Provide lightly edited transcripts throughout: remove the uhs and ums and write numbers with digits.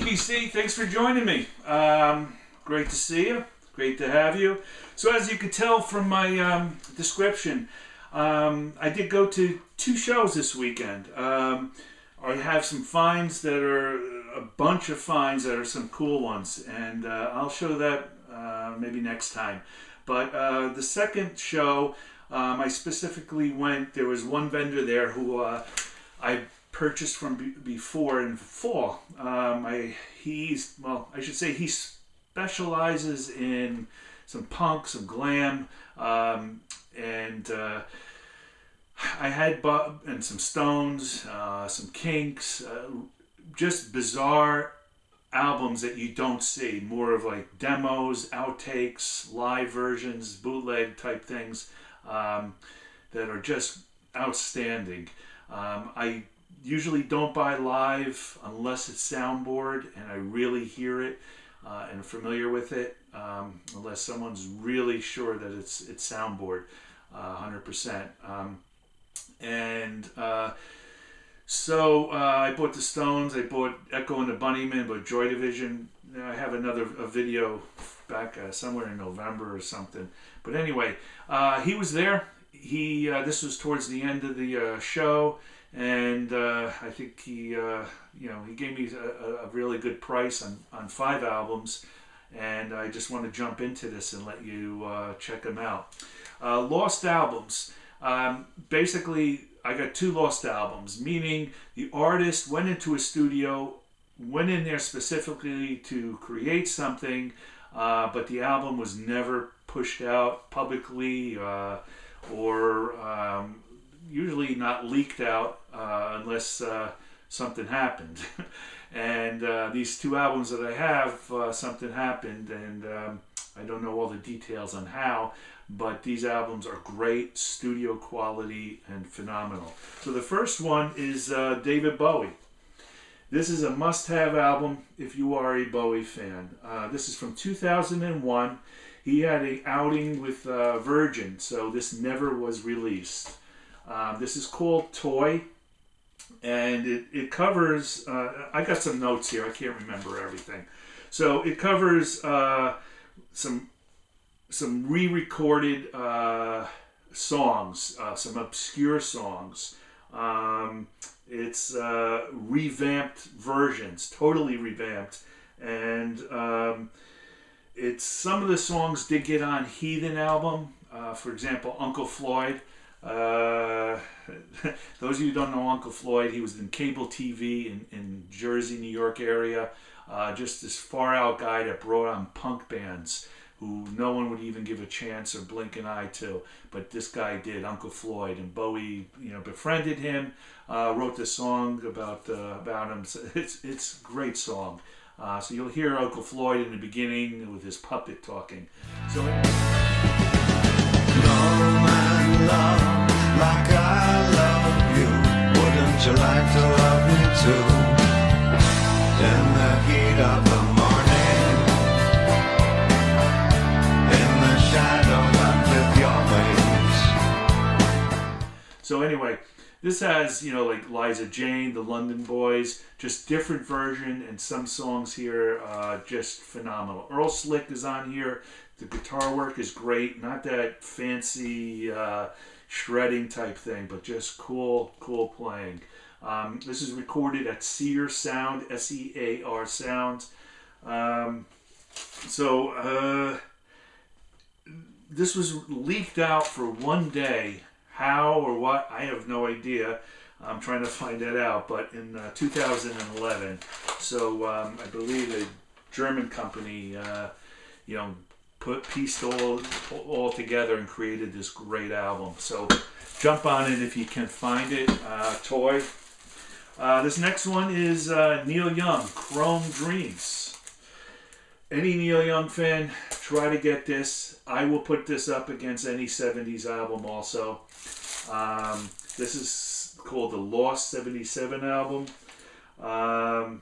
PC, thanks for joining me. Great to see you. Great to have you. So as you could tell from my description, I did go to 2 shows this weekend. I have some finds that are a bunch of finds that are some cool ones, and I'll show that maybe next time. But the second show, I specifically went, there was one vendor there who I purchased from before in fall. I should say he specializes in some punk, some glam, and I had bought and some Stones, some Kinks, just bizarre albums that you don't see, more of like demos, outtakes, live versions, bootleg type things that are just outstanding. I usually don't buy live unless it's soundboard and I really hear it and familiar with it, unless someone's really sure that it's soundboard 100%. So I bought the Stones, I bought Echo and the Bunnymen, I bought Joy Division. I have a video back somewhere in November or something. But anyway, he was there. This was towards the end of the show, and I think he gave me a really good price on 5 albums, and I just want to jump into this and let you check them out. Lost albums. Basically, I got 2 lost albums, meaning the artist went into a studio, went in there specifically to create something, but the album was never pushed out publicly or usually not leaked out unless something happened. And these 2 albums that I have, something happened, and I don't know all the details on how, but these albums are great, studio quality, and phenomenal. So the first one is David Bowie. This is a must-have album if you are a Bowie fan. This is from 2001. He had an outing with Virgin, so this never was released. This is called Toy, and it covers, I got some notes here, I can't remember everything. So it covers some re-recorded songs, some obscure songs. It's revamped versions, totally revamped, and it's some of the songs did get on Heathen album. For example, Uncle Floyd. Those of you who don't know Uncle Floyd, he was in cable TV in Jersey, New York area. Just this far out guy that brought on punk bands who no one would even give a chance or blink an eye to, but this guy did, Uncle Floyd, and Bowie, befriended him, wrote this song about him. It's a great song. So you'll hear Uncle Floyd in the beginning with his puppet talking. So. No man love like I love you. Wouldn't you like to love me too? In the heat of the morning. So anyway, this has, like Liza Jane, the London Boys, just different version, and some songs here just phenomenal. Earl Slick is on here. The guitar work is great. Not that fancy shredding type thing, but just cool playing. This is recorded at Sear Sound, S-E-A-R Sound. This was leaked out for one day. How or what, I have no idea. I'm trying to find that out, but in 2011. So I believe a German company, pieced all together and created this great album. So jump on it if you can find it. Toy. This next one is Neil Young, Chrome Dreams. Any Neil Young fan, try to get this. I will put this up against any 70s album also. This is called the Lost 77 album, and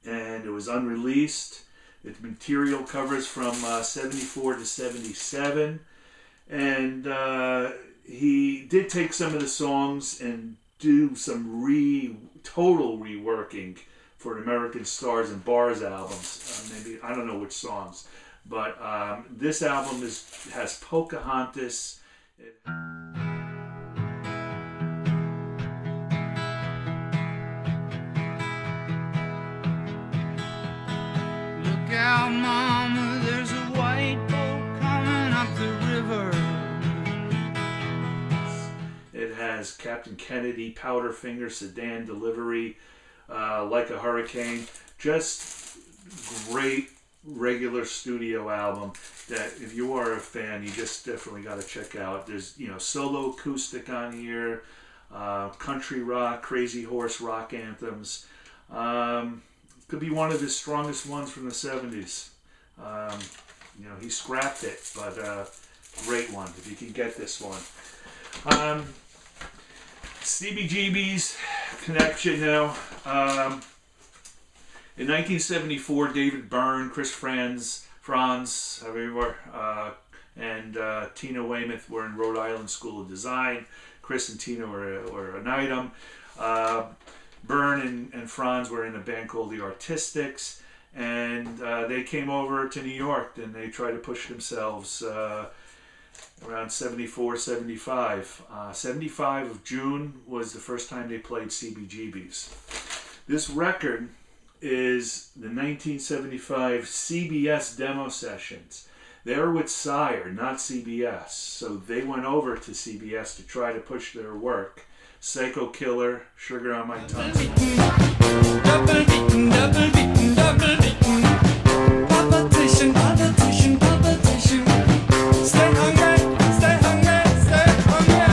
it was unreleased. Its material covers from 74 to 77, and he did take some of the songs and do some total reworking for American Stars and Bars albums. Maybe, I don't know which songs. But this album has Pocahontas. Look out, Mama, there's a white boat coming up the river. It has Captain Kennedy, Powderfinger, Sedan Delivery, Like a Hurricane. Just great regular studio album that if you are a fan, you just definitely got to check out. There's, you know, solo acoustic on here, country rock, Crazy Horse rock anthems. Could be one of his strongest ones from the 70s. You know, he scrapped it, but great one if you can get this one. CBGB's connection now. In 1974, David Byrne, Chris Franz, however you were, and Tina Weymouth were in Rhode Island School of Design. Chris and Tina were an item. Byrne and Franz were in a band called the Artistics, and they came over to New York and they tried to push themselves around 74, 75. 75 of June was the first time they played CBGB's. This record is the 1975 CBS demo sessions. They're with Sire, not CBS, so they went over to CBS to try to push their work. Psycho Killer, Sugar on My Tongue. Competition, competition, competition. Stay hungry, stay hungry, stay hungry.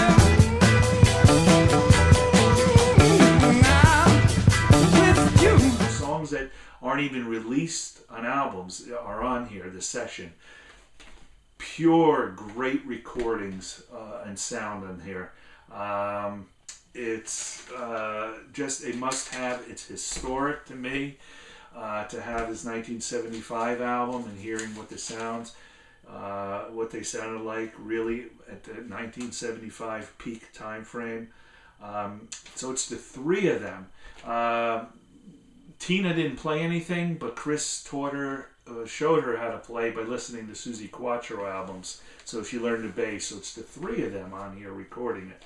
Now, with you. Songs that aren't even released on albums are on here, the session. Pure, great recordings and sound on here. It's just a must-have. It's historic to me to have this 1975 album and hearing what the sounds, what they sounded like really at the 1975 peak time frame. So it's the three of them. Tina didn't play anything, but Chris taught her, showed her how to play by listening to Suzi Quatro albums. So she learned the bass. So it's the three of them on here recording it.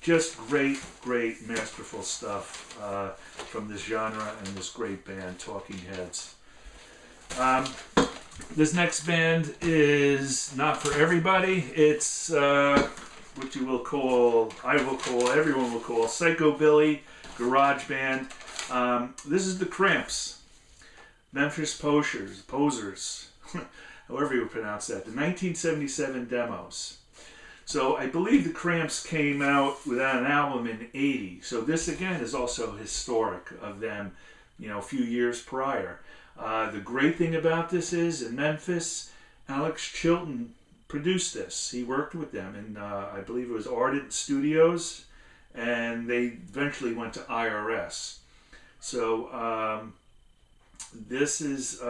Just great, great, masterful stuff from this genre and this great band, Talking Heads. This next band is not for everybody. It's what you will call, I will call, everyone will call Psychobilly garage band. This is the Cramps, Memphis Posers, however you pronounce that. The 1977 demos. So I believe the Cramps came out without an album in '80. So this again is also historic of them, you know, a few years prior. The great thing about this is in Memphis, Alex Chilton produced this. He worked with them, and I believe it was Ardent Studios, and they eventually went to IRS. So this is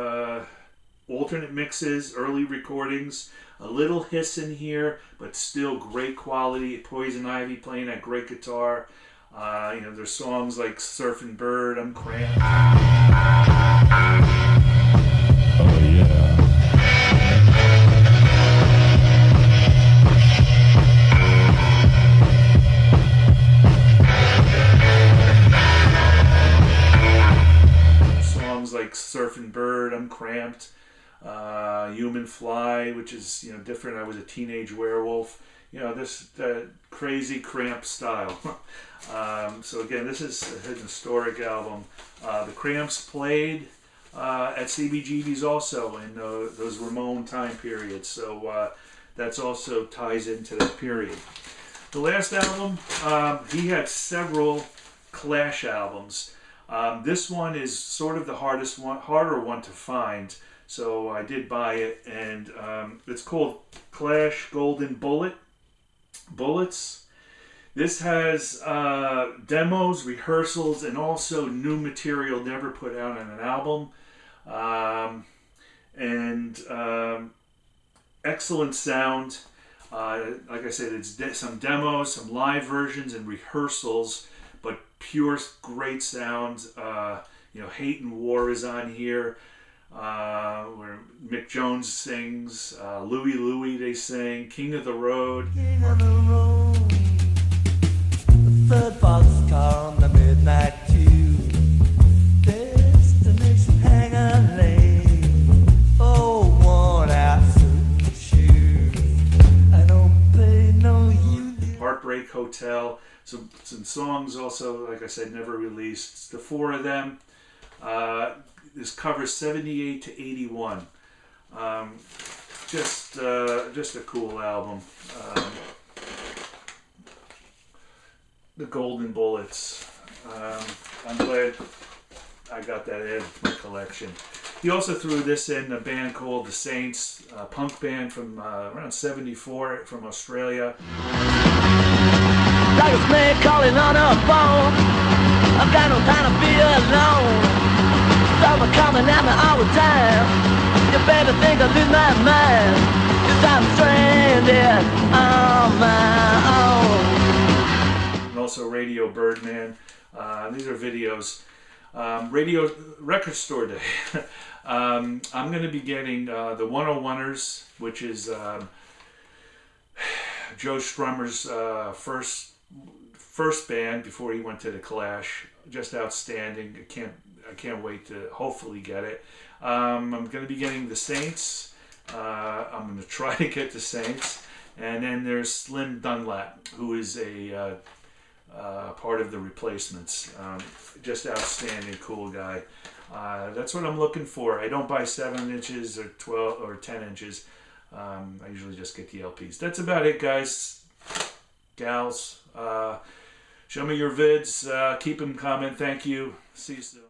alternate mixes, early recordings. A little hiss in here, but still great quality. Poison Ivy playing that great guitar. You know, there's songs like Surfing Bird, I'm Cramped. Oh yeah. Songs like Surfing Bird, I'm Cramped. Human Fly, which is, you know, different. I Was a Teenage Werewolf. You know, this crazy Cramp style. So again, this is an historic album. The Cramps played at CBGB's also in those Ramon time periods. So that's also ties into that period. The last album, he had several Clash albums. This one is sort of the harder one to find. So I did buy it, and it's called Clash Golden Bullets. This has demos, rehearsals, and also new material never put out on an album. Excellent sound. Like I said, it's some demos, some live versions, and rehearsals, but pure, great sounds. Hate and War is on here, where Mick Jones sings. Louie Louie they sing. King of the Road. King of the road, the third boxcar on the midnight tube, destination Hanger Lane. Oh, worn out suit and shoes. I don't pay no union. Heartbreak Hotel. Some songs also, like I said, never released. It's the four of them. This covers 78 to 81. Just a cool album. The Golden Bullets. I'm glad I got that added to my collection. He also threw this in a band called The Saints, a punk band from around 74 from Australia. Like a snake calling on a phone. I've got no time to be alone. Thoughts are coming at me all the time. You better think I lose my mind, 'cause I'm stranded on my own. And also Radio Birdman. These are videos. Radio Record Store Day. I'm going to be getting the 101ers, which is Joe Strummer's first band before he went to the Clash. Just outstanding. I can't wait to hopefully get it. I'm going to be getting the Saints. I'm going to try to get the Saints. And then there's Slim Dunlap, who is a part of the Replacements. Just outstanding, cool guy. That's what I'm looking for. I don't buy 7 inches or 12 or 10 inches. I usually just get the LPs. That's about it, guys, gals. Show me your vids. Keep them coming. Thank you. See you soon.